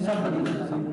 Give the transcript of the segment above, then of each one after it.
सब बदल सब।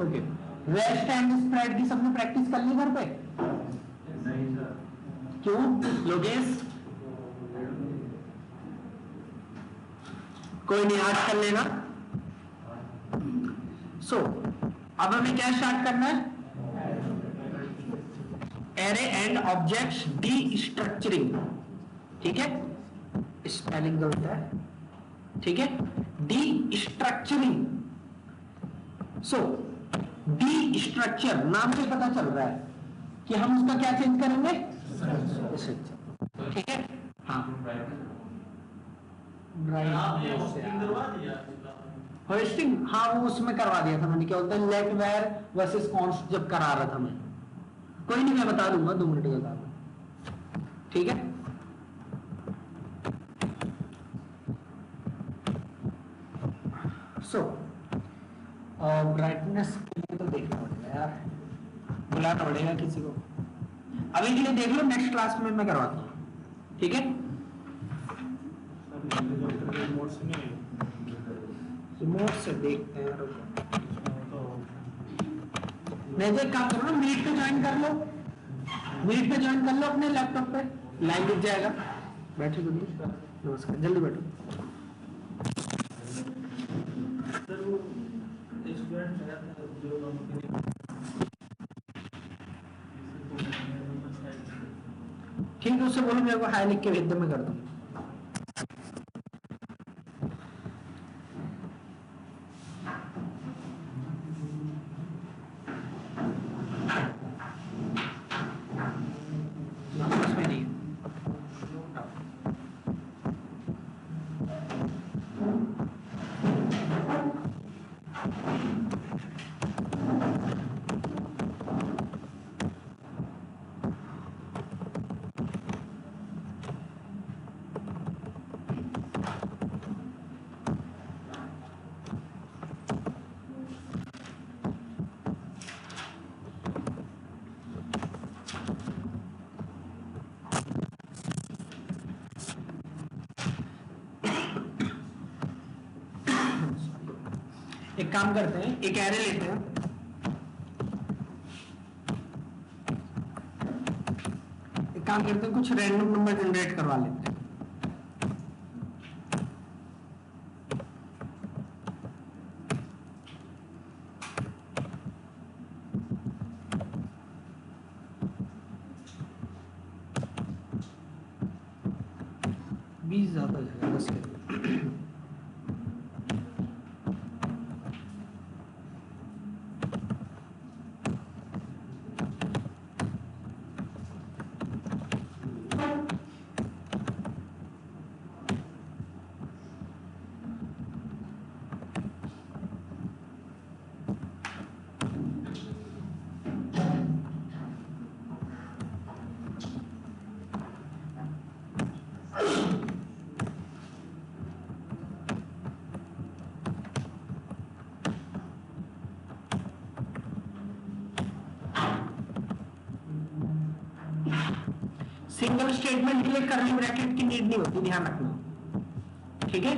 ओके, रेस्ट एंड स्प्रेड की सबने प्रैक्टिस कर ली घर पे? नहीं सर। क्यों लोकेश? कोई नहीं, आज कर लेना। सो अब हमें क्या स्टार्ट करना है? Array and objects D structuring. ठीक है, स्पेलिंग गलत है। ठीक है, डी स्ट्रक्चरिंग। सो डी स्ट्रक्चर नाम से पता चल रहा है कि हम उसका क्या चेंज करेंगे? ठीक है, हाँ, होस्टिंग, हाँ वो उसमें करवा दिया था मैंने। क्या होता है लेट वेयर वर्सेस कॉन्स्ट जब करा रहा था मैं। कोई नहीं, मैं बता दूंगा, 2 मिनट बता दूंगा। ठीक है, सो ब्राइटनेस के लिए तो देखना पड़ेगा यार, बुलाना पड़ेगा किसी को। अभी के लिए देख लो, नेक्स्ट क्लास में मैं करवाता हूँ। ठीक है, रिमोट से देखते हैं। मैं एक काम करो ना, मीट पे ज्वाइन कर लो, मीट पे ज्वाइन कर लो अपने लैपटॉप पे, लाइव दिख जाएगा। बैठे तो नहीं, नमस्कार, जल्दी बैठो। ठीक है, उससे बोलो मेरे को हाई लिख के भेज दो, मैं कर दूँ। एक काम करते हैं, एक एरे लेते हैं, एक काम करते हैं, कुछ रैंडम नंबर जनरेट करवा लेते हैं। ज्यादा जाएगा 10 के। सिंगल स्टेटमेंट के लिए कर्ली ब्रैकेट की नीड नहीं होती, ध्यान रखना। ठीक है,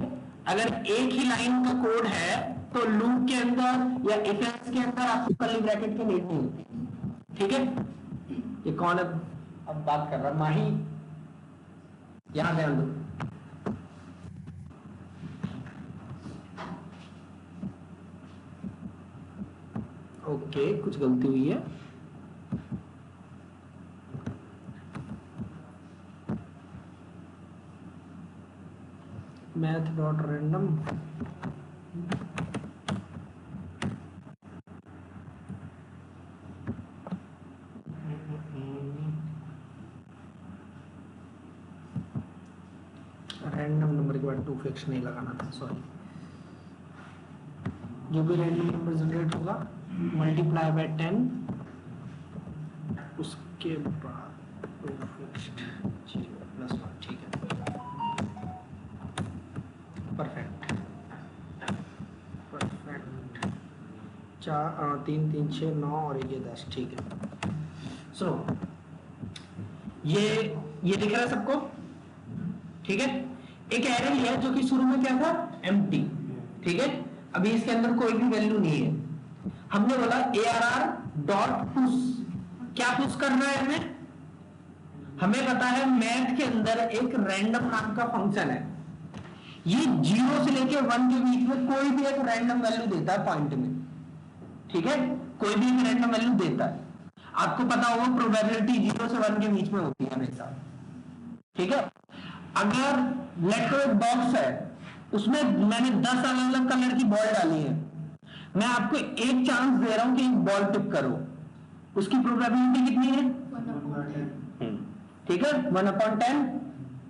अगर एक ही लाइन का कोड है तो लूप के अंदर या इफ एल्स के अंदर आपको कर्ली ब्रैकेट की नीड नहीं होती। ठीक है, ये कौन है अब बात कर रहा? माही, यहां ध्यान दो। ओके, कुछ गलती हुई है। Math dot random random number के बाद टू फिक्स नहीं लगाना था, सॉरी। जो भी रैंडम नंबर जनरेट होगा मल्टीप्लाई बाय 10, उसके बाद टू फिक्स्ड 0 प्लस 1। ठीक है, परफेक्ट परफेक्ट। 4 3 3 6 9 और ये 10। ठीक है, सो ये दिख रहा है सबको? ठीक है, एक एरे लिया जो कि शुरू में क्या था, एम्प्टी। ठीक है, अभी इसके अंदर कोई भी वैल्यू नहीं है। हमने बोला ARR डॉट पुश। क्या पुश करना है हमें पता है मैथ के अंदर एक रैंडम नाम का फंक्शन है, ये 0 से लेके 1 के बीच में कोई भी एक रैंडम वैल्यू देता है पॉइंट में। ठीक है, कोई भी एक रैंडम वैल्यू देता है। आपको पता होगा प्रोबेबिलिटी 0 से 1 के बीच में होती है हमेशा। ठीक है, अगर लेट एक बॉक्स है, उसमें मैंने 10 अलग अलग कलर की बॉल डाली है, मैं आपको एक चांस दे रहा हूं कि एक बॉल पिक करो, उसकी प्रोबेबिलिटी कितनी है? 1/10। ठीक है, 1/10।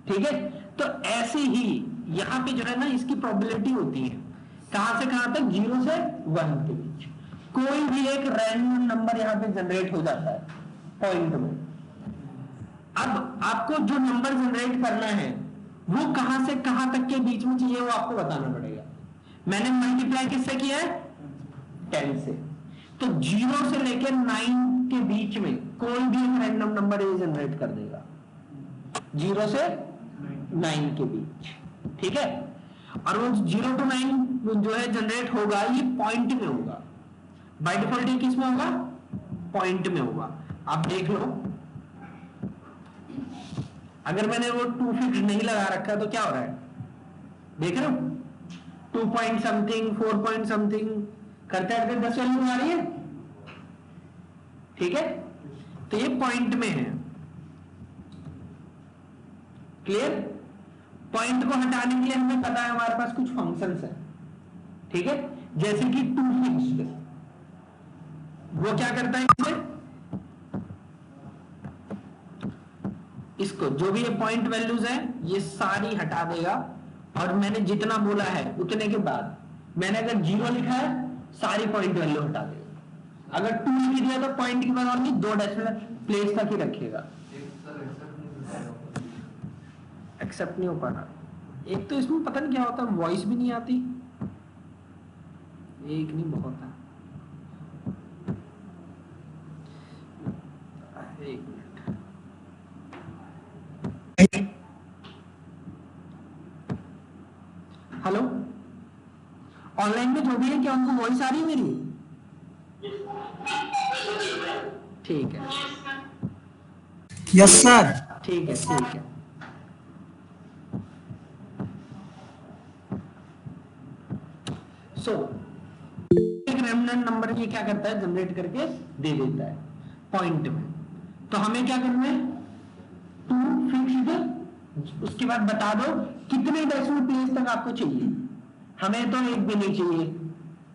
ठीक है, तो ऐसे ही यहां पे जो है ना, इसकी प्रोबेबिलिटी होती है कहां से कहां तक, 0 से 1 के बीच। कोई भी एक रैंडम नंबर यहां पे जनरेट हो जाता है पॉइंट में। अब आपको जो नंबर जनरेट करना है वो कहां से कहां तक के बीच में चाहिए, वो आपको बताना पड़ेगा। मैंने मल्टीप्लाई किससे किया है? 10 से। तो 0 से लेकर 9 के बीच में कोई भी एक रैंडम नंबर ये जनरेट कर देगा, 0 से 9 के बीच। ठीक है, और वो 0 to 9 जो है जनरेट होगा, ये पॉइंट में होगा। बाय डिफॉल्ट ये किस में होगा? पॉइंट में होगा। आप देख लो, अगर मैंने वो 2 फिक्स नहीं लगा रखा तो क्या हो रहा है, देख रहे हो? 2 पॉइंट समथिंग, 4 पॉइंट समथिंग करते करते 10 वैल्यू आ रही है। ठीक है, तो ये पॉइंट में है। क्लियर? पॉइंट को हटाने के लिए हमें पता है हमारे पास कुछ फंक्शंस है। ठीक है, जैसे कि 2 फिक्स्ड, वो क्या करता है, इसको जो भी ये पॉइंट वैल्यूज है ये सारी हटा देगा, और मैंने जितना बोला है उतने के बाद, मैंने अगर 0 लिखा है सारी पॉइंट वैल्यू हटा देगा। अगर 2 लिख दिया तो पॉइंट के बाद और 2 डेसिमल प्लेस तक ही रखेगा। एक्सेप्ट नहीं हो पा रहा। एक तो इसमें पता नहीं क्या होता, वॉइस भी नहीं आती। एक नहीं, बहुत है। एक मिनट। हेलो, ऑनलाइन में जो भी है, क्या उनको वॉइस आ रही है मेरी? ठीक है, यस सर। ठीक है, ठीक है। सो एक रेमनेंट नंबर ये क्या करता है, जनरेट करके दे देता है पॉइंट में। तो हमें क्या करना है, 2 फिक्स्ड, उसके बाद बता दो कितने डेसिमल प्लेस तक आपको चाहिए। हमें तो एक भी नहीं चाहिए,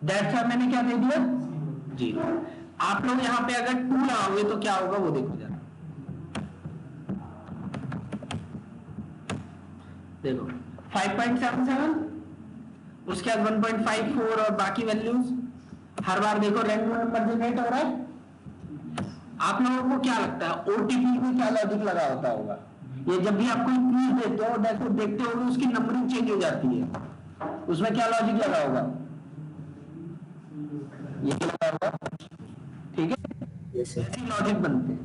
दैट्स व्हाई मैंने क्या दे दिया, 0। आप लोग यहाँ पे अगर 2 लगाओगे तो क्या होगा वो देखो जरा, देखो 5.77, उसके बाद 1.54 और बाकी वैल्यूज। हर बार देखो रैंडम नंबर जनरेट हो रहा है। आप लोगों को क्या लगता है ओटीपी में क्या लॉजिक लगा होता होगा? ये जब भी आप कोई कीज देते हो, देखते हो उसकी नंबरिंग चेंज हो जाती है, उसमें क्या लॉजिक लगा होगा? ये लगा होगा। ठीक है, ऐसी लॉजिक बनते हैं।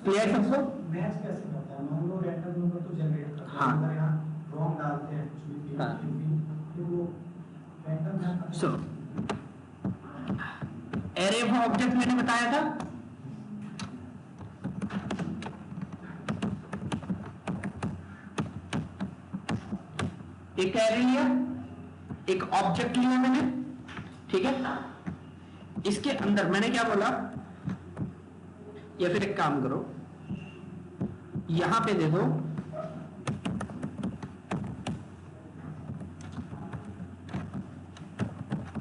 क्लियर सबको? मैच कैसे करता है? मान लो रैंडम नंबर तो जनरेट करता है, हाँ। अगर यहाँ रॉन्ग डालते हैं कुछ भी, हाँ। सो एरे ऑफ ऑब्जेक्ट मैंने बताया था, एक एरे लिया, एक ऑब्जेक्ट लिया मैंने, ठीक है। इसके अंदर मैंने क्या बोला, या फिर एक काम करो, यहां पे दे दो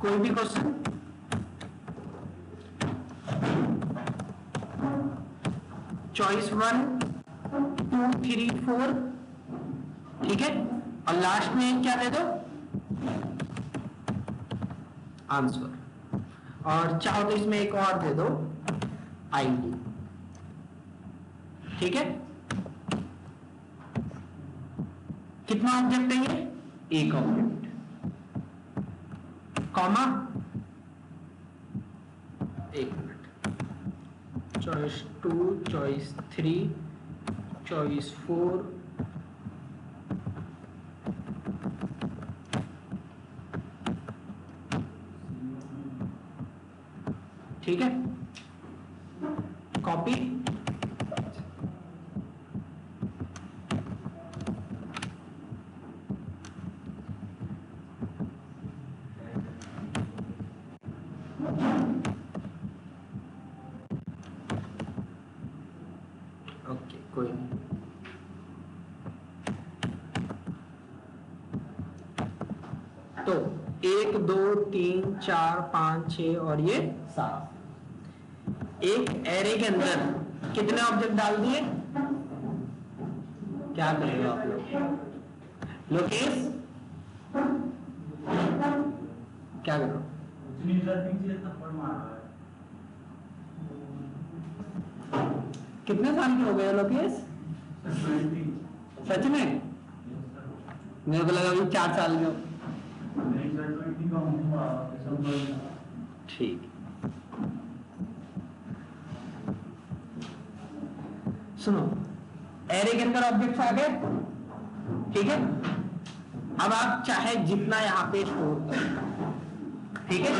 कोई भी क्वेश्चन, चॉइस 1 2 3 4, ठीक है, और लास्ट में क्या दे दो, आंसर, और चाहो तो इसमें एक और दे दो, आईडी, ठीक है। कितना ऑब्जेक्ट है ये, एक ऑब्जेक्ट, कॉमा, एक मिनट, चॉइस 2 चॉइस 3 चॉइस 4, ठीक है, कॉपी, ओके, कोई नहीं। तो 1 2 3 4 5 6 और ये 7, एक एरे के अंदर कितने ऑब्जेक्ट डाल दिए, क्या करेगा आप लोग, लोकेश क्या करो, कितने साल के हो गए लोकेश, सच में, मेरे को लगा अभी 4 साल के हो, ठीक। सुनो, एरे के अंदर ऑब्जेक्ट्स आ गए, ठीक है। अब आप चाहे जितना यहां पे स्टोर करो, ठीक है,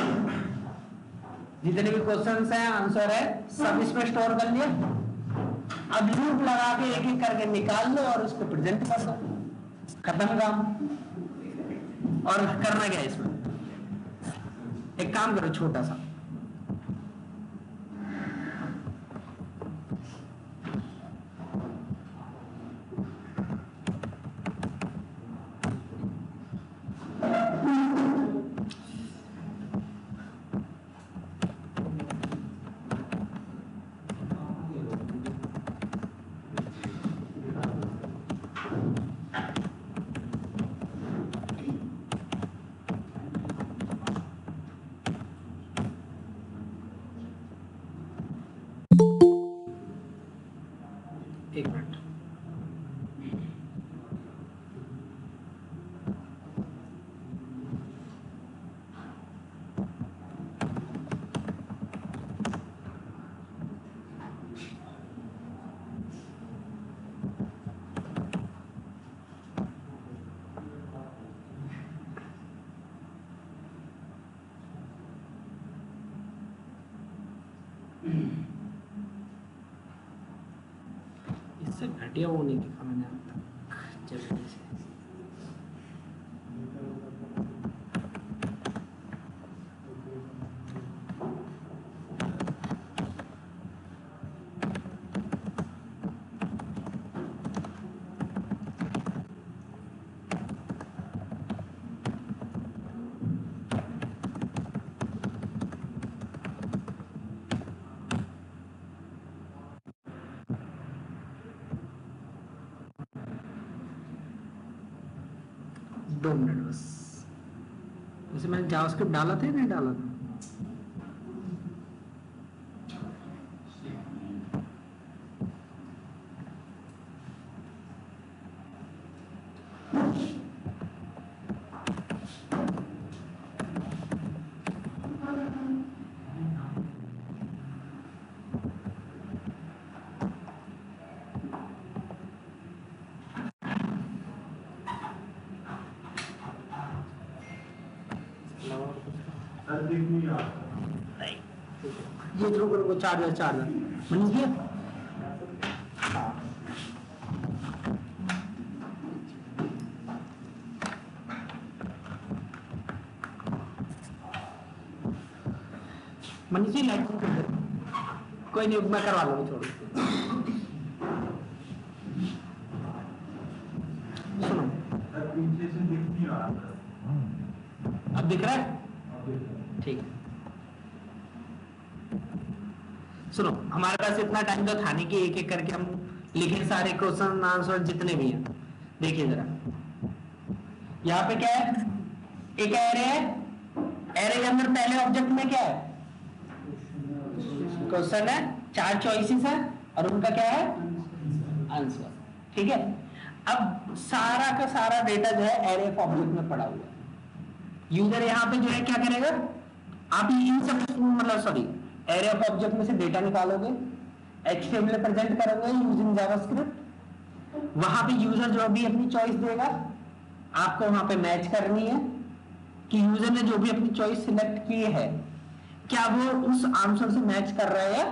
जितने भी क्वेश्चंस हैं, आंसर है, सब इसमें स्टोर कर लिया। अब लूप लगा के एक एक करके निकाल लो और उसको प्रेजेंट कर दो, खत्म काम। और करना क्या है इसमें, एक काम करो छोटा सा, एक मिनट, इससे घटिया वो नहीं दिखा मैंने अब तक जल्दी से। दो मिनट बस, वैसे मैंने जावास्क्रिप्ट डाला था या नहीं डाला था, सर दिख नहीं रहा। नहीं, ये जो चार्जर मनीष भैया, हाँ मनीष जी लाइट बंद कर दो। कोई नहीं, मैं करवा लूंगा, छोड़ो। सुनो, सर पीछे से दिख नहीं रहा सर। अब दिख रहा है? अब दिख रहा है। ठीक है। सुनो, हमारे पास इतना टाइम तो था नहीं कि एक एक करके हम लिखें सारे क्वेश्चन आंसर जितने भी हैं। देखिए जरा, यहाँ पे क्या है, एक एरे है, एरे के अंदर पहले ऑब्जेक्ट में क्या है, क्वेश्चन है, 4 चॉइसेस है और उनका क्या है, आंसर। ठीक है, अब सारा का सारा डेटा जो है एरे ऑफ ऑब्जेक्ट में पड़ा हुआ है। यूजर यहाँ पे जो है क्या करेगा, आप इन सब मतलब सॉरी एरे ऑफ ऑब्जेक्ट में से डेटा निकालोगे, एचटीएमएल में प्रेजेंट करोगे यूजिंग जावास्क्रिप्ट। वहां पे यूजर जो भी अपनी चॉइस देगा आपको वहां पे मैच करनी है कि यूजर ने जो भी अपनी चॉइस सिलेक्ट की है क्या वो उस आंसर से मैच कर रहा है या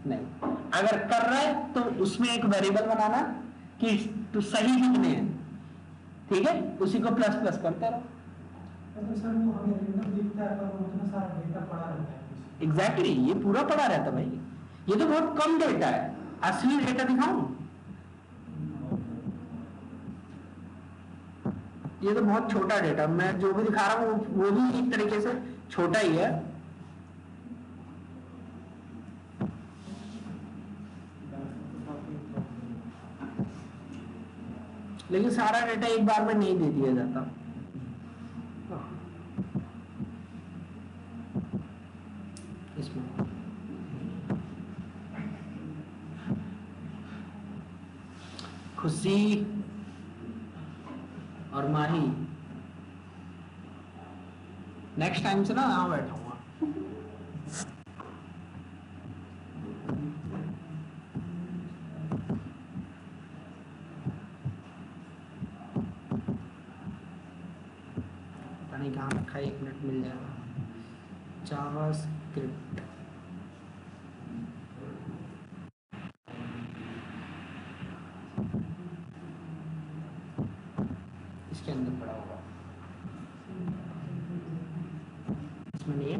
नहीं। अगर कर रहा है तो उसमें एक वेरिएबल बनाना कि तो सही कितने हैं, ठीक है, उसी को प्लस प्लस करते रहो। तो सर वो हमें रैंडम दिखता है पर वो उतना सारा डेटा पड़ा रहता है। एग्जैक्टली ये पूरा पड़ा रहता है भाई, ये तो बहुत कम डेटा है। असली डेटा दिखाऊं, ये तो बहुत छोटा डेटा, मैं जो भी दिखा रहा हूं वो भी एक तरीके से छोटा ही है। लेकिन सारा डेटा एक बार में नहीं दे दिया जाता। इसमें खुशी और माही नेक्स्ट टाइम से ना यहाँ बैठाऊंगा। पता नहीं कहाँ रखा है, 1 मिनट मिल जाएगा। जावास्क्रिप्ट इसके अंदर पड़ा होगा, इसमें नहीं है।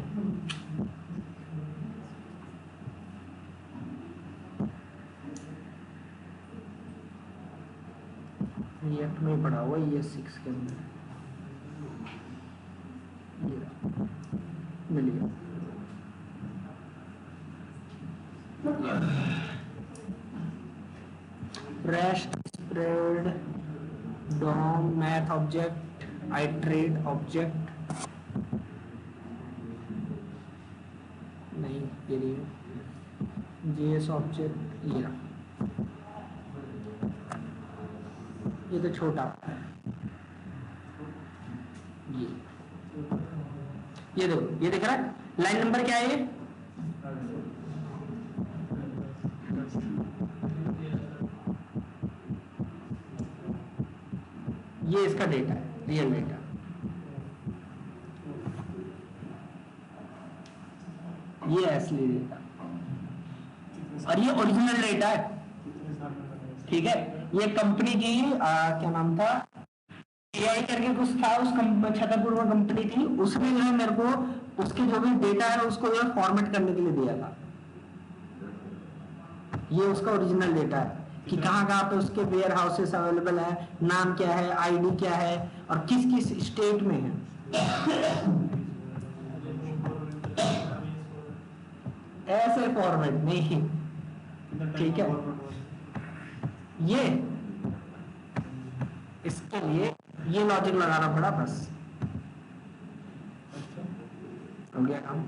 रिएक्ट में पड़ा हुआ ये 6 के अंदर, ये मिल गया। Rest spread DOM math object iterate object नहीं, ये नहीं है। जेएस ऑब्जेक्ट ये तो छोटा है। ये देखो, ये दिख रहा है, लाइन नंबर क्या है ये, ये इसका डेटा है, रियल डेटा। ये असली डेटा और ये ओरिजिनल डेटा है। ठीक है, ये कंपनी की क्या नाम था, एआई करके कुछ था, उस छतरपुर में कंपनी थी, उसने जो है मेरे को उसके जो भी डेटा है उसको जो है फॉर्मेट करने के लिए दिया था। ये उसका ओरिजिनल डेटा है कि कहाँ कहाँ पे उसके वेयर हाउसेस अवेलेबल है, नाम क्या है, आईडी क्या है और किस किस स्टेट में है। ऐसे फॉर्मेट नहीं, ठीक है। ये इसके लिए ये लॉजिक लगाना पड़ा, बस हो गया काम।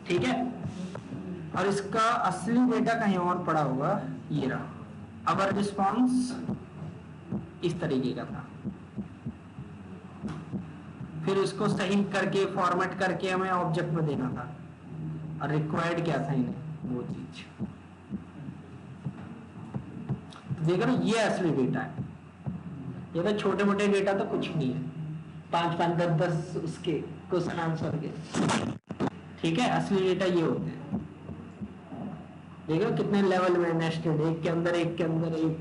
ठीक है, और इसका असली डेटा कहीं और पड़ा होगा, ये रहा। अब रिस्पॉन्स इस तरीके का था, फिर इसको सही करके फॉर्मेट करके हमें ऑब्जेक्ट में देना था और रिक्वायर्ड क्या था इन्हें, वो चीज। देख रहे हो, ये असली डेटा है। ये तो छोटे मोटे डेटा तो कुछ नहीं है, 5-5, 10-10 उसके क्वेश्चन आंसर के, ठीक है। असली डेटा ये होते हैं। देख रहे हो कितने लेवल में नेस्टेड, एक के अंदर एक के अंदर एक।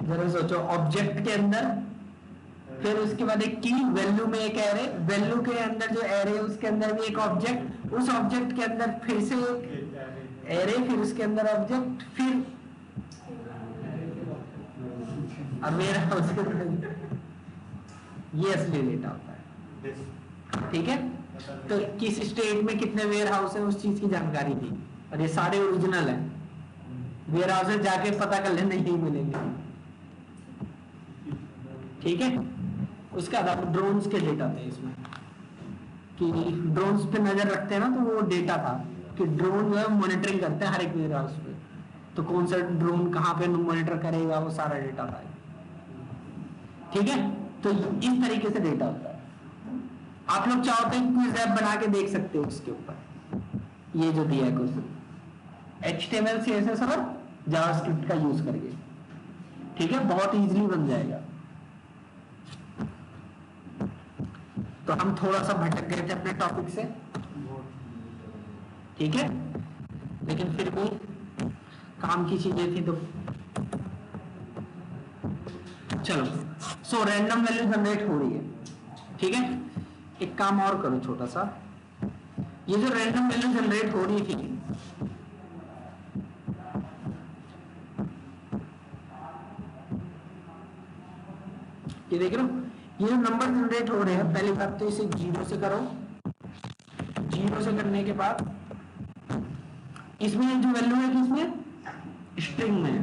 जरा सोचो, ऑब्जेक्ट के अंदर, फिर उसके बाद एक की, वैल्यू में एक एरे, वैल्यू के अंदर जो एरे है उसके अंदर भी एक ऑब्जेक्ट, उस ऑब्जेक्ट के अंदर फिर से एक एरे, फिर उसके अंदर ऑब्जेक्ट, फिर मेरा उसके अंदर। ये असली डेटा होता है, ठीक है। तो किस स्टेट में कितने वेयर हाउस है उस चीज की जानकारी दी, और ये सारे ओरिजिनल है। वेयर हाउस जाके पता कर लेना, नहीं मिलेंगे, ठीक है। उसके बाद ड्रोन्स के डेटा थे इसमें, कि ड्रोन्स पे नजर रखते हैं ना, तो वो डेटा था कि ड्रोन जो है मॉनिटरिंग करते हैं हर एक वेयर हाउस पे, तो कौन सा ड्रोन कहाँ पे मॉनिटर करेगा, वो सारा डेटा था, ठीक है। तो इस तरीके से डेटा होता है। आप लोग चाहो तो क्विज ऐप बना के देख सकते हो उसके ऊपर, ये जो दिया है क्वेश्चन, HTML CSS और जावास्क्रिप्ट का यूज करके, ठीक है, बहुत इजीली बन जाएगा। तो हम थोड़ा सा भटक गए थे अपने टॉपिक से, ठीक है, लेकिन फिर भी काम की चीजें थी तो चलो। सो रैंडम वैल्यू जनरेट हो रही है, ठीक है। एक काम और करो छोटा सा, ये जो रैंडम वैल्यू जनरेट हो रही थी, ये देख रहे हो, ये जो नंबर जनरेट हो रहे हैं, पहली बात तो इसे 0 से करो। 0 से करने के बाद इसमें जो वैल्यू है किसमें, स्ट्रिंग में है,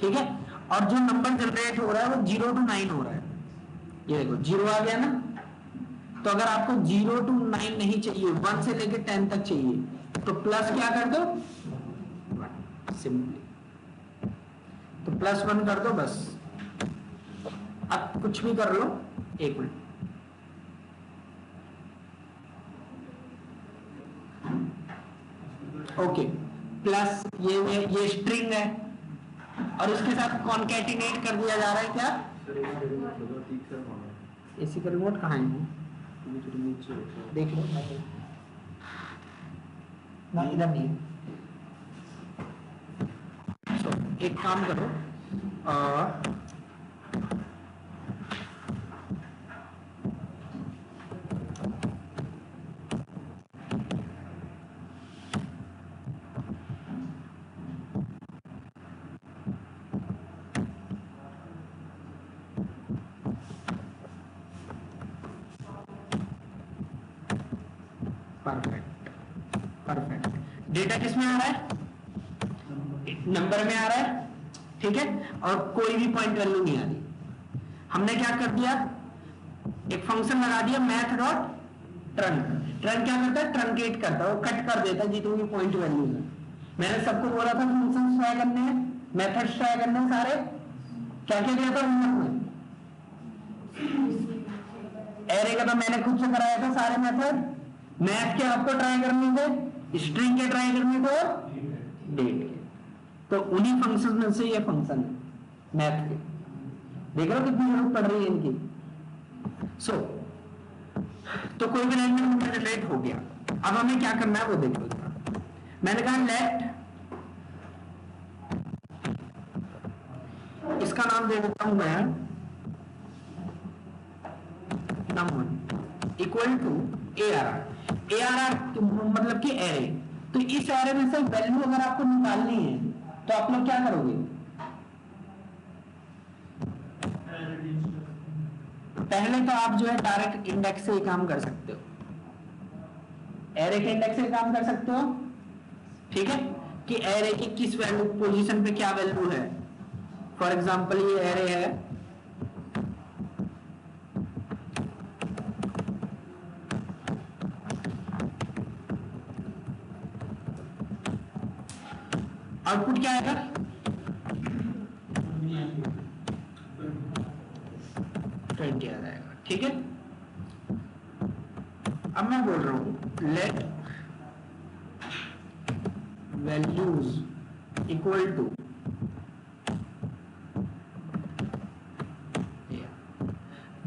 ठीक है। और जो नंबर जनरेट हो रहा है वो 0 to 9 हो रहा है। ये देखो 0 आ गया ना, तो अगर आपको 0 to 9 नहीं चाहिए, 1 से लेकर 10 तक चाहिए, तो प्लस क्या कर दो, सिंपली तो +1 कर दो बस। अब कुछ भी कर लो, 1 मिनट, ओके। प्लस ये स्ट्रिंग है, और उसके साथ कॉन्कैटिनेट कर दिया जा रहा है क्या, एसी का रिमोट कहाँ है, देख लो ना, इधर नहीं। So, एक काम करो, परफेक्ट। डेटा किसमें आ रहा है, नंबर में आ रहा है, ठीक है, और कोई भी पॉइंट वैल्यू नहीं आ रही। हमने क्या कर दिया, एक फंक्शन लगा दिया मैथ डॉट ट्रंक। ट्रंक क्या करता है, ट्रंकेट करता है, वो कट कर देता है जितनी भी पॉइंट वैल्यू है। मैंने सबको बोला था फंक्शन ट्राई करने हैं, मेथड्स ट्राई करने हैं सारे, क्या क्या दिया था उनमें, एरे का तो मैंने खुद से कराया था सारे मेथड, मैथ के आपको ट्राई करने थे, स्ट्रिंग के ट्राई करने थे, डेट के। तो उन्हीं फंक्शन में से ये फंक्शन है मैथ के। देख रहे हो कितनी जरूरत पड़ रही है इनकी। सो तो कोई भी रैंडम नंबर जनरेट हो गया, अब हमें क्या करना है वो देखो। मैंने कहा लेट, इसका नाम दे देता हूं मैं num1 equal to ARR। ARR मतलब कि एरे। तो इस एरे में से वैल्यू अगर आपको निकालनी है तो आप लोग क्या करोगे, पहले तो आप जो है डायरेक्ट इंडेक्स से ही काम कर सकते हो, एरे के इंडेक्स से काम कर सकते हो, ठीक है, कि एरे की किस वैल्यू पोजीशन पे क्या वैल्यू है। फॉर एग्जांपल ये एरे है, आउटपुट क्या आएगा, 20 आ जाएगा, ठीक है। अब मैं बोल रहा हूं let values equal to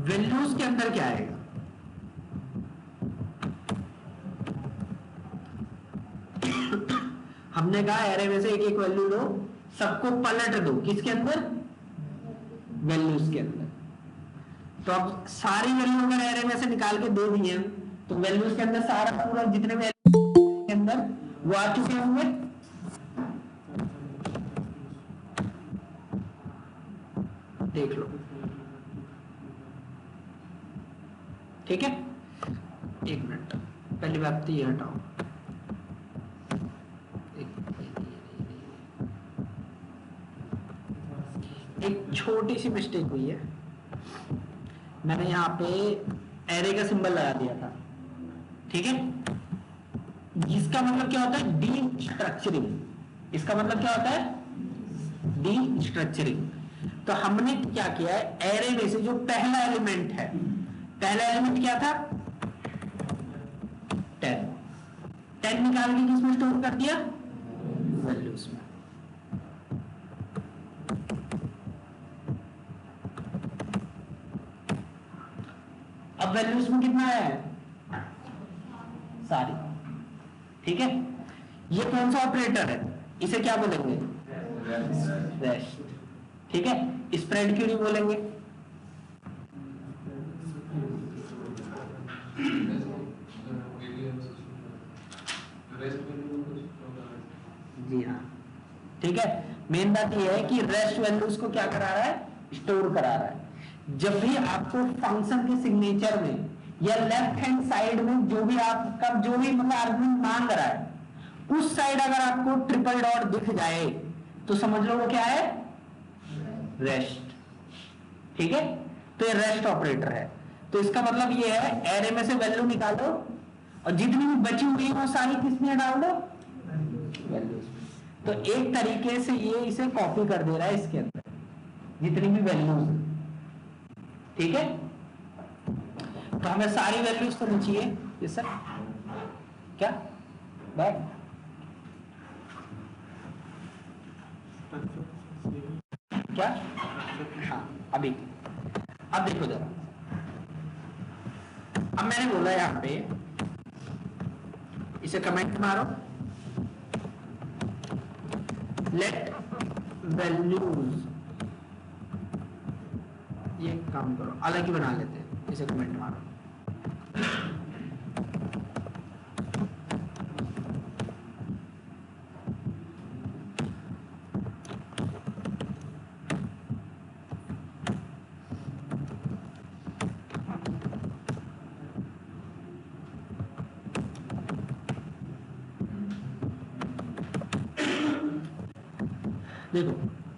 values के अंदर क्या आएगा, हमने कहा एरे में से एक एक वैल्यू लो, सबको पलट दो किसके अंदर, वैल्यूज के अंदर। तो अब सारी वैल्यू अगर एरे में से निकाल के दे दिए तो वैल्यूज के अंदर सारा पूरा जितने वैल्यू के अंदर वो आ चुके होंगे। देख लो, ठीक है। एक मिनट, पहली बात तो ये हटाओ, एक छोटी सी मिस्टेक हुई है, मैंने यहाँ पे एरे का सिंबल लगा दिया था, ठीक है। इसका मतलब क्या होता है, डी स्ट्रक्चरिंग। इसका मतलब क्या होता है, डी स्ट्रक्चरिंग। तो हमने क्या किया है, एरे में से जो पहला एलिमेंट है, पहला एलिमेंट क्या था 10, 10 निकाल के किसमें स्टोर कर दिया, वैल्यूज में। अब वैल्यूज में कितना है, सारी, ठीक है। ये कौन सा ऑपरेटर है, इसे क्या बोलेंगे, रेस्ट, ठीक है। स्प्रेड क्यों नहीं बोलेंगे, जी हाँ, ठीक है। मेन बात यह है कि रेस्ट वैल्यूज को क्या करा रहा है, स्टोर करा रहा है। जब भी आपको फंक्शन के सिग्नेचर में या लेफ्ट हैंड साइड में जो भी आपका जो भी मतलब आर्गुमेंट मांग रहा है, उस साइड अगर आपको ट्रिपल डॉट दिख जाए तो समझ लो वो क्या है, रेस्ट, ठीक है। तो ये रेस्ट ऑपरेटर है। तो इसका मतलब ये है, एरे में से वैल्यू निकालो और जितनी भी बची हुई है वो सारी किसमें डाल दो, वैल्यूज। तो एक तरीके से ये इसे कॉपी कर दे रहा है इसके अंदर जितनी भी वैल्यूज, ठीक है। तो हमें सारी वैल्यूज तो नहीं चाहिए, ये सर क्या बात, क्या, हाँ अभी, अब देखो जरा, अब मैंने बोला यहां पे, इसे कमेंट मारो, लेट वैल्यूज, ये काम करो अलग ही बना लेते हैं, इसे कमेंट मारो। देखो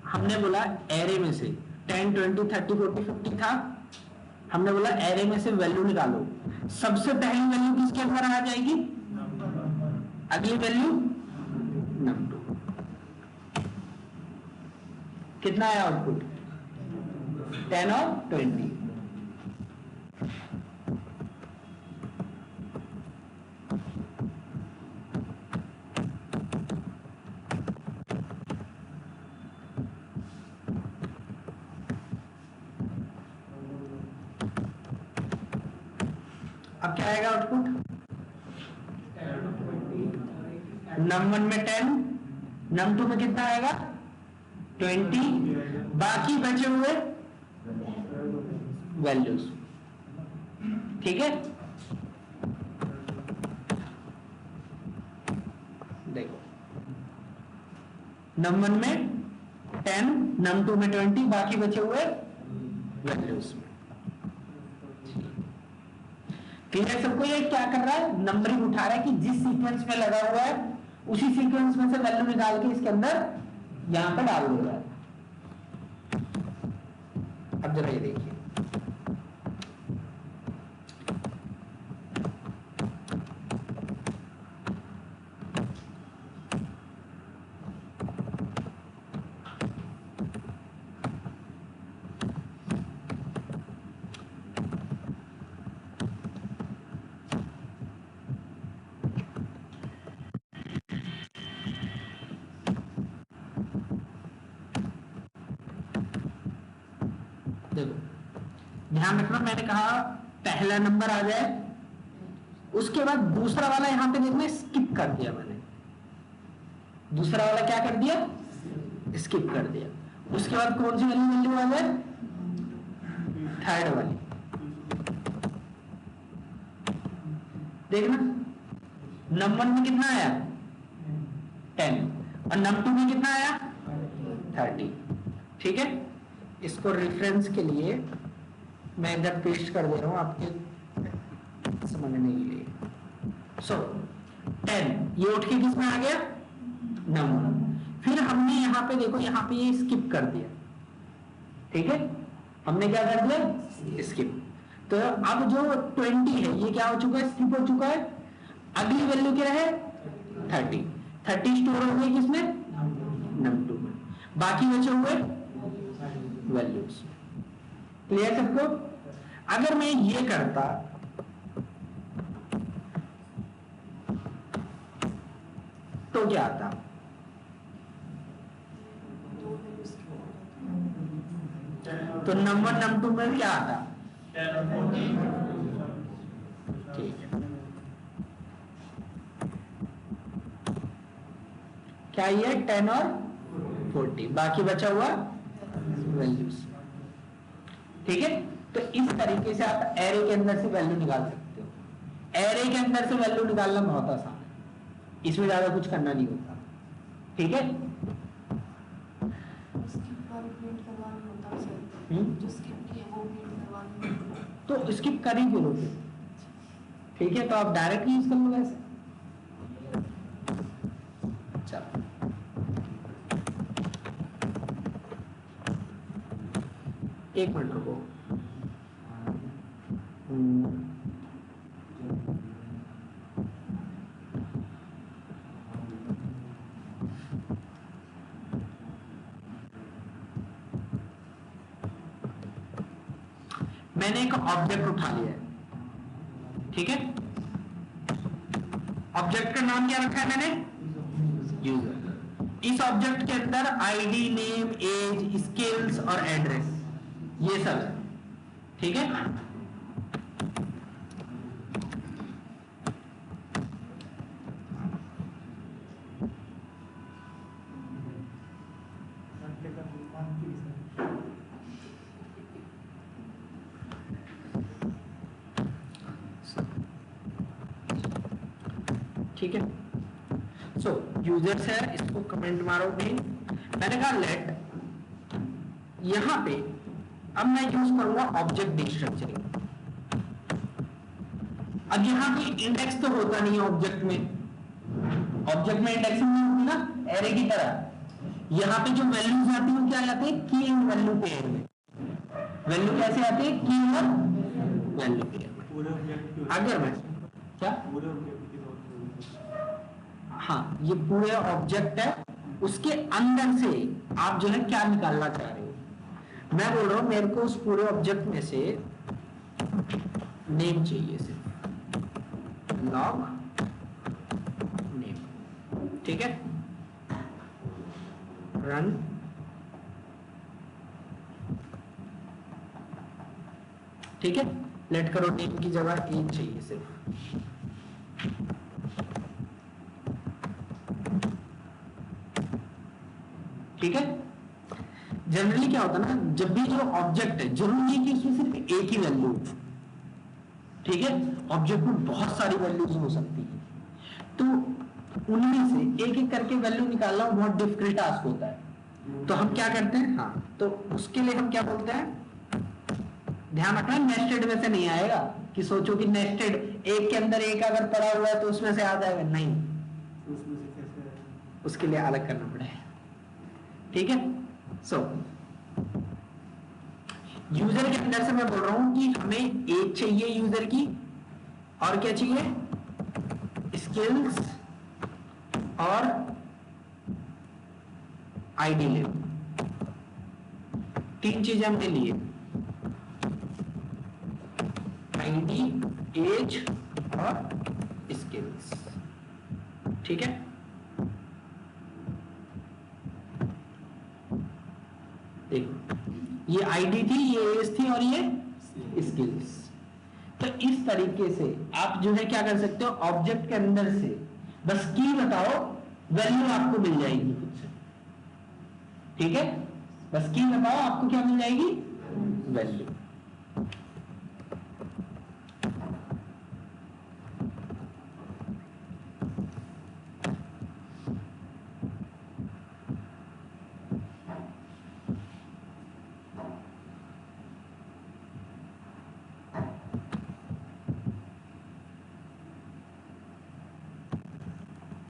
हमने बोला एरे में से 10, 20, 30, 40, 50 था, हमने बोला एरे में से वैल्यू निकालो। सबसे पहली वैल्यू किसके अंदर आ जाएगी, अगली वैल्यू नंबर, कितना है आउटपुट, 10 और 20। अब क्या आएगा आउटपुट, नम 1 में 10, नम 2 में कितना आएगा 20, बाकी बचे हुए वैल्यूज, ठीक है। देखो नम 1 में 10, नम 2 में 20, बाकी बचे हुए वैल्यूज में। क्लियर सबको, ये क्या कर रहा है, नंबरिंग उठा रहा है कि जिस सीक्वेंस में लगा हुआ है उसी सीक्वेंस में से वैल्यू निकाल के इसके अंदर यहां पर डाल दे रहा है। अब जरा ये देखिए, ध्यान रखना, मैंने कहा पहला नंबर आ जाए, उसके बाद दूसरा वाला यहां पे देखना स्किप कर दिया मैंने, दूसरा वाला क्या कर दिया, स्किप कर दिया। उसके बाद कौन सी वाली वैल्यू आ जाए, थर्ड वाली। देखना नंबर में कितना आया 10 और नंबर 2 में कितना आया 30। ठीक है, इसको रेफरेंस के लिए मैं इधर पेस्ट कर दे रहा हूं आपके समझने के लिए। सो 10 ये उठ के किसमें आ गया, नंबर। फिर हमने यहाँ पे देखो, यहाँ पे ये स्किप कर दिया। ठीक है, हमने क्या कर दिया, स्किप। तो अब जो 20 है ये क्या हो चुका है, स्किप हो चुका है। अगली वैल्यू क्या है 30, 30 स्टोर हो गई किसमें, नंबर 2 में। बाकी बचे हुए वैल्यूज। क्लियर सबको? अगर मैं ये करता तो क्या आता, तो नंबर 2 में क्या आता, ठीक है, क्या ये 10 और 40, बाकी बचा हुआ वैल्यूज। ठीक है, तो इस तरीके से आप एरे के अंदर से वैल्यू निकाल सकते हो। एरे के अंदर से वैल्यू निकालना बहुत आसान है, इसमें ज्यादा कुछ करना नहीं होता। ठीक है, तो स्किप कर ही क्यों लोगे। ठीक है, तो आप डायरेक्ट यूज कर लो वैसे। चलो एक मिनट रुको। मैंने एक ऑब्जेक्ट उठा लिया है। ठीक है, ऑब्जेक्ट का नाम क्या रखा है मैंने, यूजर। इस ऑब्जेक्ट के अंदर आईडी, नेम, एज, स्किल्स और एड्रेस ये सब है। ठीक है, ठीक है। सो यूजर्स है, इसको कमेंट मारो भी। मैंने कहा लेट, यहां पे अब मैं यूज करूंगा ऑब्जेक्ट डिस्ट्रक्चरिंग। अब यहां पे इंडेक्स तो होता नहीं है ऑब्जेक्ट में, ऑब्जेक्ट में इंडेक्सिंग नहीं होती ना एरे की तरह। यहां पे जो वैल्यूज आती है क्या आते हैं, की एंड वैल्यू पेयर में। वैल्यू कैसे आती है, की और वैल्यू पेयर में। अगर मैं क्या, हाँ ये पूरे ऑब्जेक्ट है, उसके अंदर से आप जो है क्या निकालना चाह रहे हो। मैं बोल रहा हूं मेरे को उस पूरे ऑब्जेक्ट में से नेम चाहिए, सिर्फ लॉग नेम। ठीक है, रन। ठीक है, लेट करो, नेम की जगह एज चाहिए सिर्फ। ठीक है, जनरली क्या होता है ना, जब भी जो ऑब्जेक्ट है जरूरी है कि उसमें सिर्फ एक ही वैल्यू हो। ठीक है, ऑब्जेक्ट में बहुत सारी वैल्यूज हो सकती है, तो उनमें से एक एक करके वैल्यू निकालना बहुत डिफिकल्ट टास्क होता है। तो हम क्या करते हैं, हाँ तो उसके लिए हम क्या बोलते हैं, ध्यान रखना नेस्टेड में से नहीं आएगा कि सोचो कि नेस्टेड एक के अंदर एक अगर पड़ा हुआ है तो उसमें से आ जाएगा, नहीं, उसके लिए अलग करना पड़ेगा। ठीक है, सो यूजर के अंदर से मैं बोल रहा हूं कि हमें एज चाहिए यूजर की, और क्या चाहिए, स्किल्स और आईडी ले। तीन चीजें हमने लिए, आईडी, एज और स्किल्स। ठीक है, देखो ये आईडी थी, ये एज थी और ये स्किल्स। तो इस तरीके से आप जो है क्या कर सकते हो, ऑब्जेक्ट के अंदर से बस की बताओ, वैल्यू आपको मिल जाएगी खुद से। ठीक है, बस की बताओ, आपको क्या मिल जाएगी, वैल्यू।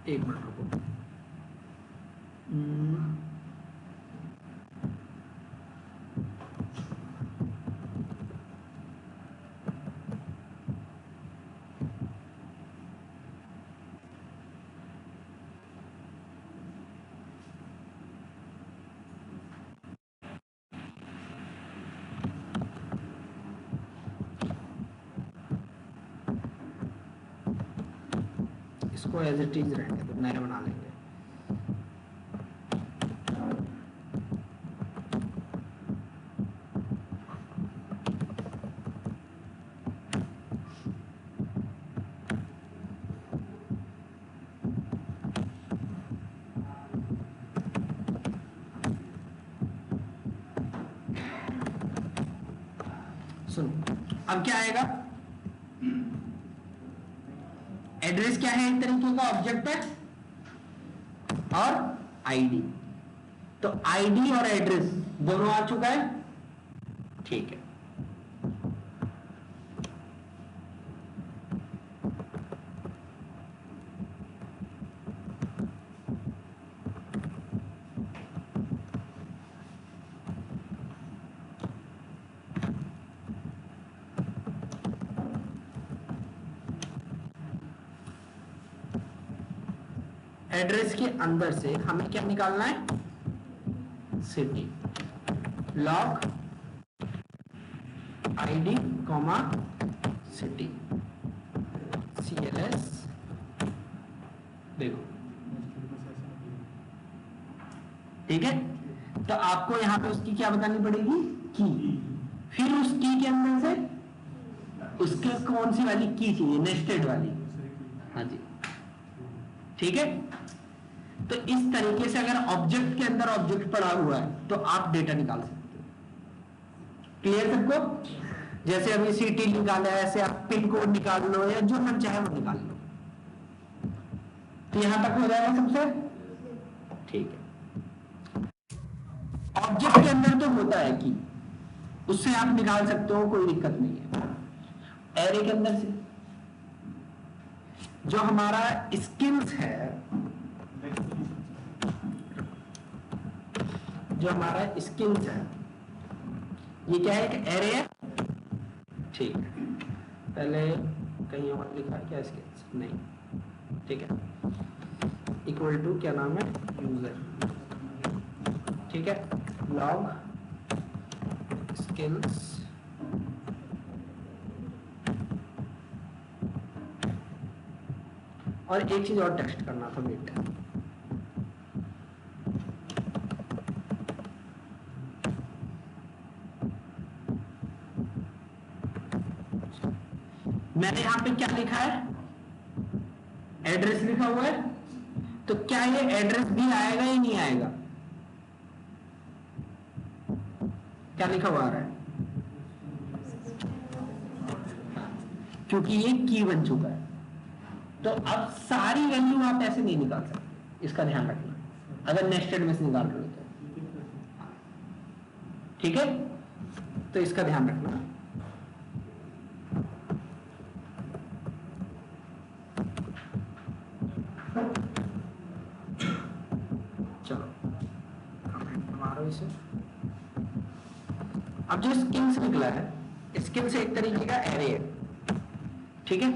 एक मिनट रुको। इसको एज इट इज रहने दो, नया बना लेंगे। सुनो, अब क्या आएगा, एड्रेस क्या है, एक तरीके का ऑब्जेक्ट है, और आईडी। तो आईडी और एड्रेस दोनों आ चुका है। ठीक है, एड्रेस के अंदर से हमें क्या निकालना है, city, log ID comma city, CLS। देखो ठीक है, तो आपको यहां पे उसकी क्या बतानी पड़ेगी, की। फिर उस की के अंदर से उसके कौन सी वाली की चाहिए, नेस्टेड वाली। हाँ जी, ठीक है। तो इस तरीके से अगर ऑब्जेक्ट के अंदर ऑब्जेक्ट पड़ा हुआ है तो आप डेटा निकाल सकते हो। क्लियर सबको? जैसे अभी सिटी निकाला है, ऐसे आप पिन कोड निकाल लो या जो मन चाहे वो निकाल लो। तो यहां तक हो जाएगा सबसे, ठीक है। ऑब्जेक्ट के अंदर तो होता है कि उससे आप निकाल सकते हो, कोई दिक्कत नहीं है। एरे के अंदर से जो हमारा स्किल्स है, जो हमारा स्किल्स है, ये क्या है, एक एरे है। ठीक है, पहले कहीं और लिखा है क्या, स्किल्स नहीं, ठीक है। इक्वल टू क्या नाम है, यूजर, ठीक है, लॉग स्किल्स और एक चीज और टेस्ट करना था, वेट। मैंने यहां पे क्या लिखा है, एड्रेस लिखा हुआ है, तो क्या ये एड्रेस भी आएगा या नहीं आएगा, क्या लिखा हुआ आ रहा है, क्योंकि ये की बन चुका है। तो अब सारी वैल्यू आप ऐसे नहीं निकाल सकते, इसका ध्यान रखना, अगर नेस्टेड में से निकाल रहे हो तो। ठीक है, तो इसका ध्यान रखना। चलो मारो इसे। अब जो स्किल्स निकला है, स्किल्स एक तरीके का एरे है, ठीक है।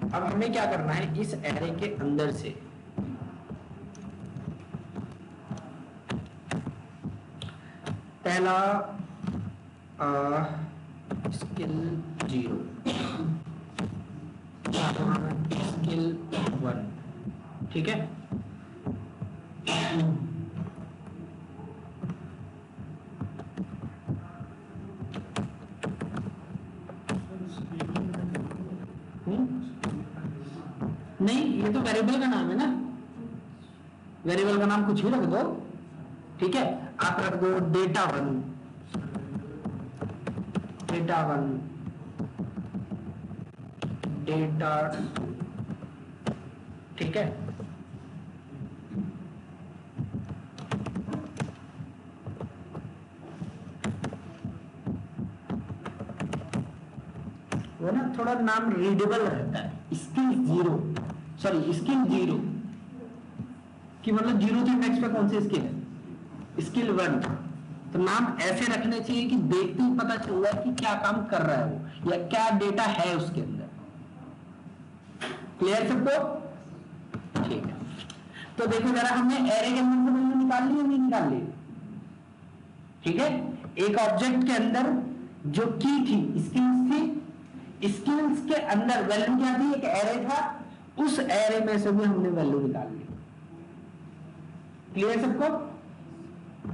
अब हमें क्या करना है, इस एरे के अंदर से पहला स्किल 0, स्किल 1, ठीक है। नहीं, ये तो वेरिएबल का नाम है ना, वेरिएबल का नाम कुछ भी रख दो, ठीक है। आप रख दो डेटा 1, डेटा 1, डेटा, ठीक है। वो ना थोड़ा नाम रीडेबल रहता है, स्किल 0, सॉरी स्किल 0 कि मतलब 0 से नेक्स्ट पे कौन सी स्किल है, स्किल 1। तो नाम ऐसे रखने चाहिए कि देखते ही पता चल रहा है कि क्या काम कर रहा है वो, या क्या डेटा है उसके अंदर। क्लियर सबको? ठीक है। तो देखो जरा, हमने एरे के अंदर से वैल्यू निकाल ली या नहीं निकाल ली? ठीक है। एक ऑब्जेक्ट के अंदर जो की थी, स्किल्स थी, स्किल्स के अंदर वैल्यू क्या थी, एक एरे था, उस एरे में से भी हमने वैल्यू निकाल ली। क्लियर सबको?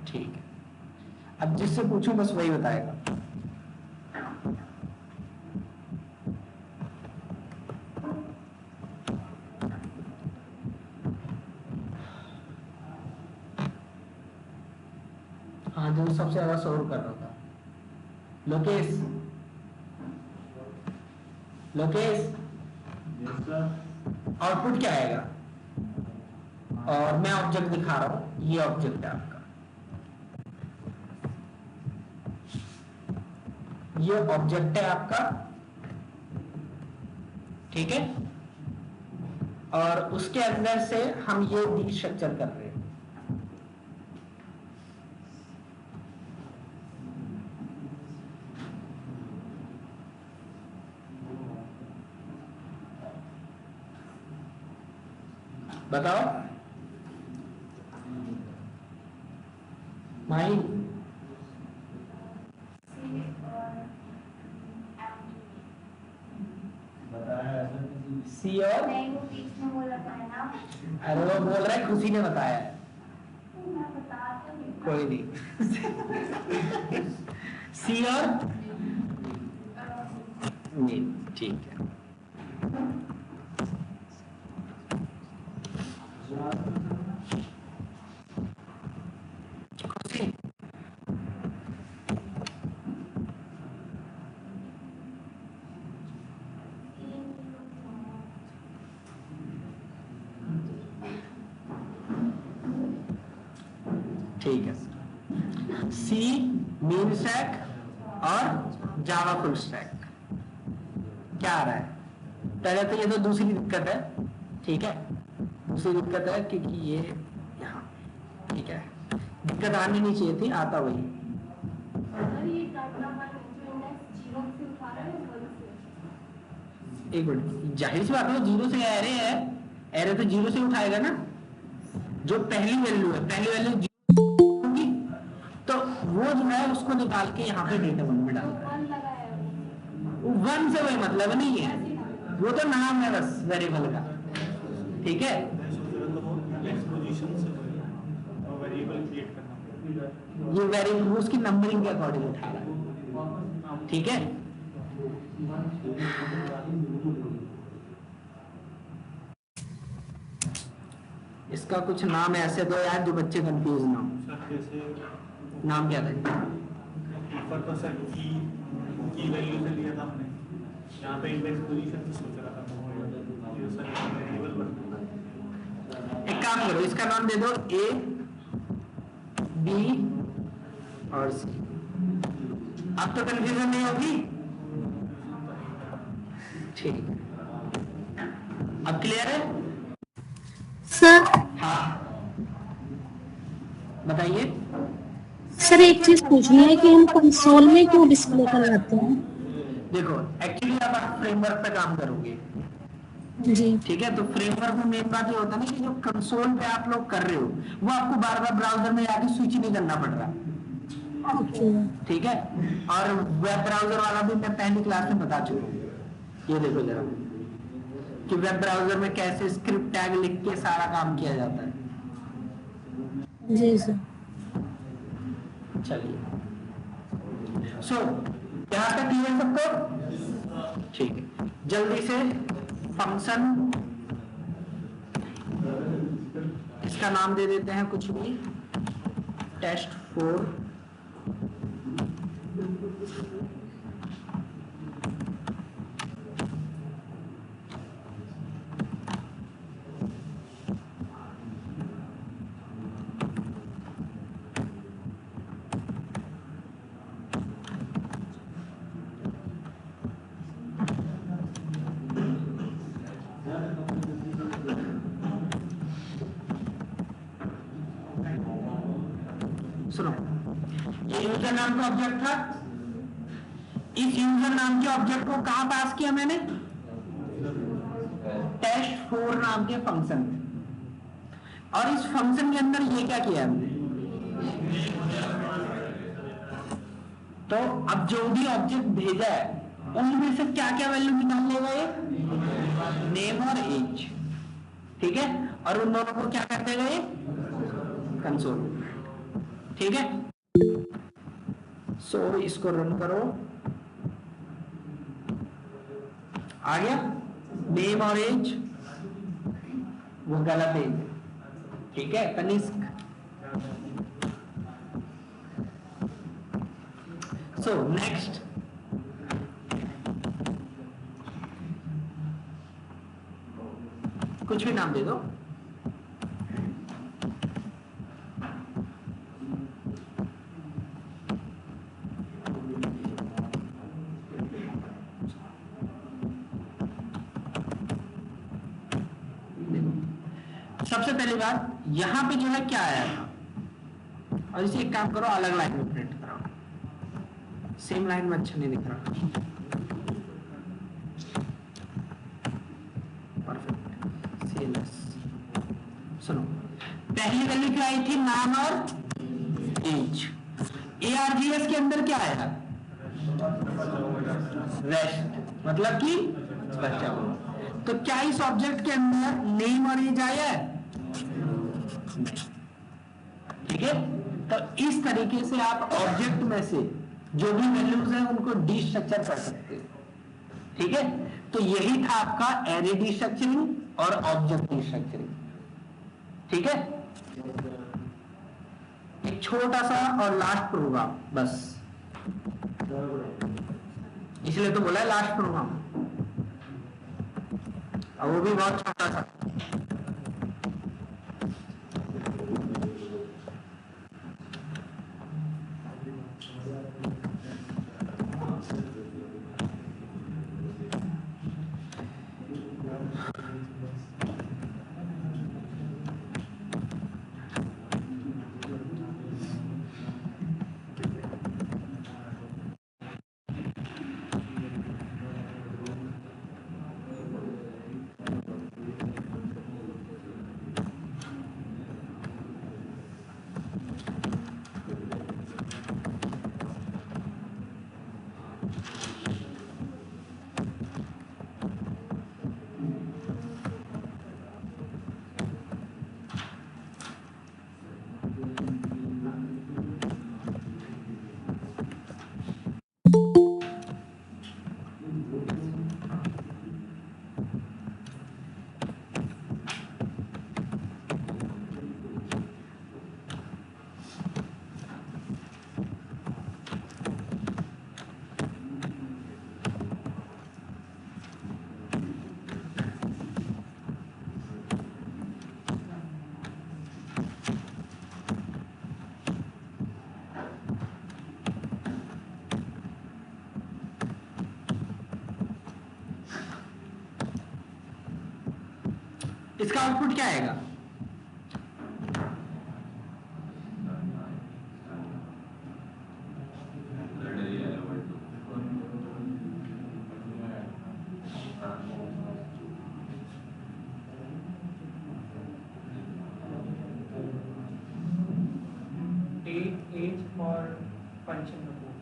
ठीक है। अब जिससे पूछूं बस वही बताएगा। हाँ, जो सबसे ज्यादा सॉल्व कर रहा था, Lokesh, Lokesh, yes sir. Output क्या आएगा? और मैं ऑब्जेक्ट दिखा रहा हूं, ये ऑब्जेक्ट है आपका, ये ऑब्जेक्ट है आपका, ठीक है। और उसके अंदर से हम ये डी स्ट्रक्चर कर रहे हैं। बताओ माही, बताया सी और नहीं, वो बीच में वो लगा है ना। अरे वो बोल रहा है खुशी ने बताया है, मैं बता तो नहीं। कोई नहीं। सी और नहीं, ठीक है। खुशी, ठीक है। सी मेन स्टैक और जावा फुल स्टैक क्या आ रहा है? पहले तो ये तो दूसरी दिक्कत है, ठीक है। दूसरी दिक्कत है क्योंकि ये यहाँ, ठीक है, दिक्कत आनी नहीं चाहिए थी, आता वही। अगर ये डाटा का जो इंडेक्स 0 से उठा रहा है या 1 से? एक मिनट, जाहिर सी बात है 0 से एरे है, एरे तो 0 से उठाएगा ना। जो पहली वैल्यू है, पहली वैल्यू 0 होगी, तो वो जो है उसको निकाल के यहाँ पे डेटा 1 में डालना है। 1 लगाया है वो। 1 से कोई मतलब नहीं है, वो तो नाम है बस वेरिएबल का, ठीक है। एक्सपोजिशन से वेरिएबल क्रिएट करना। ये वेरिएबल उसकी नंबरिंग के अकॉर्डिंग उठा रहा है, ठीक है। इसका कुछ नाम ऐसे दो यार जो बच्चे कंफ्यूज ना हो। सर जैसे नाम क्या था? ऊपर तो सर की वैल्यू से लिया था हमने, यहाँ पे इंडेक्स पोजीशन से सोच रहा था, ये सर वेरिएबल बन। एक काम करो, इसका नाम दे दो ए बी और सी। अब तो कंफ्यूजन नहीं होगी, ठीक है। अब क्लियर है? सर हाँ बताइए। सर एक चीज पूछनी है कि हम कंसोल में क्यों डिस्प्ले करवाते हैं? देखो एक्चुअली आप फ्रेमवर्क पे काम करोगे, जी ठीक है। तो फ्रेमवर्क में मेन बात ये होता है ना कि जो कंसोल पे आप लोग कर रहे हो वो आपको बार बार ब्राउजर में जाके स्विच नहीं करना पड़ रहा, ओके ठीक है। और वेब ब्राउजर वाला भी मैं पहली क्लास में बता चुका हूँ। ये देखो जरा कि वेब ब्राउजर में कैसे स्क्रिप्ट टैग लिख के सारा काम किया जाता है। जी सर। चलिए सो यहाँ तक क्लियर सबको? ठीक है। जल्दी से फंक्शन, इसका नाम दे देते हैं कुछ भी, test4 सुनो, ये यूजर नाम का ऑब्जेक्ट था। इस यूजर नाम के ऑब्जेक्ट को कहां पास किया मैंने? test4 नाम के फंक्शन में। और इस फंक्शन के अंदर ये क्या किया हमने? तो अब जो भी ऑब्जेक्ट भेजा है उनमें से क्या क्या वैल्यू निकाल लेगा ये? नेम और एज, ठीक है। और उन दोनों को क्या कर देगा ये? कंसोल, ठीक है। सो इसको रन करो, आ गया नेम और एज, वो गलत एज, ठीक है कनिष्क। सो नेक्स्ट, कुछ भी नाम दे दो। सबसे पहली बात यहां पे जो है क्या आया था, और इसे एक काम करो अलग लाइन में प्रिंट कराओ, सेम लाइन में अच्छा नहीं दिख रहा। Perfect, CLS. सुनो, पहली वैल्यू क्या आई थी? नाम और एज। ARGS के अंदर क्या आया? रेस्ट, मतलब कि बच्चा हुआ। तो क्या इस ऑब्जेक्ट के अंदर नेम और एज आया है? ठीक है। तो इस तरीके से आप ऑब्जेक्ट में से जो भी वैल्यूज हैं उनको डिस्ट्रक्चर कर सकते हैं, ठीक है। तो यही था आपका एरे डिस्ट्रक्चरिंग और ऑब्जेक्ट डिस्ट्रक्चरिंग, ठीक है। एक छोटा सा और लास्ट प्रोग्राम बस, इसलिए तो बोला है लास्ट प्रोग्राम, और वो भी बहुत छोटा सा। इसका आउटपुट क्या आएगा? Date, age for function report.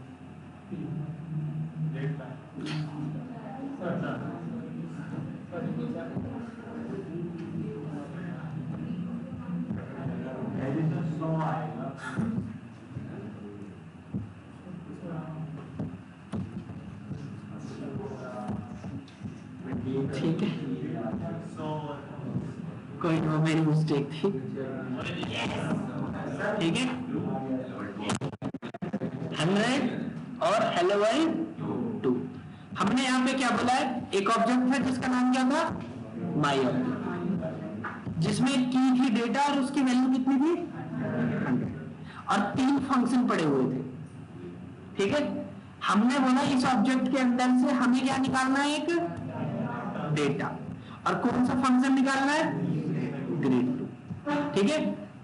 Date का ठीक है, So कोई वो मेरी मिस्टेक थी। ठीक है, 100 और हेलो वर्ल्ड 2। हमने यहाँ पे क्या बोला है, एक ऑब्जेक्ट था जिसका नाम क्या था, माई ऑब्जेक्ट, जिसमें की थी डेटा और उसकी वैल्यू कितनी थी 100, और 3 फंक्शन पड़े हुए थे। ठीक है, हमने बोला इस ऑब्जेक्ट के अंदर से हमें क्या निकालना है, एक डेटा, और कौन सा फंक्शन निकालना है, ग्रेड 2। ठीक है,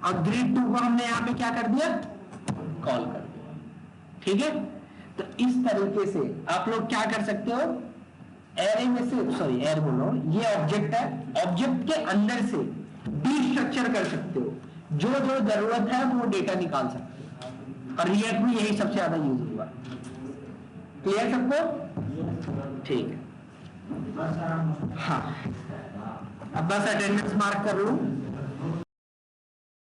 और ग्रेड 2 को हमने यहाँ पे क्या कर दिया, कॉल कर दिया। ठीक है, तो इस तरीके से आप लोग क्या कर सकते हो, एरे में से, सॉरी एरे बोल रहा हूं, ये ऑब्जेक्ट है, ऑब्जेक्ट के अंदर से डी स्ट्रक्चर कर सकते हो, जो जो जरूरत है वो डेटा निकाल सकते हो, और रिएक्ट में यही सबसे ज्यादा यूज हुआ। क्लियर सबको? ठीक है, हाँ, अब बस अटेंडेंस मार्क कर लूं।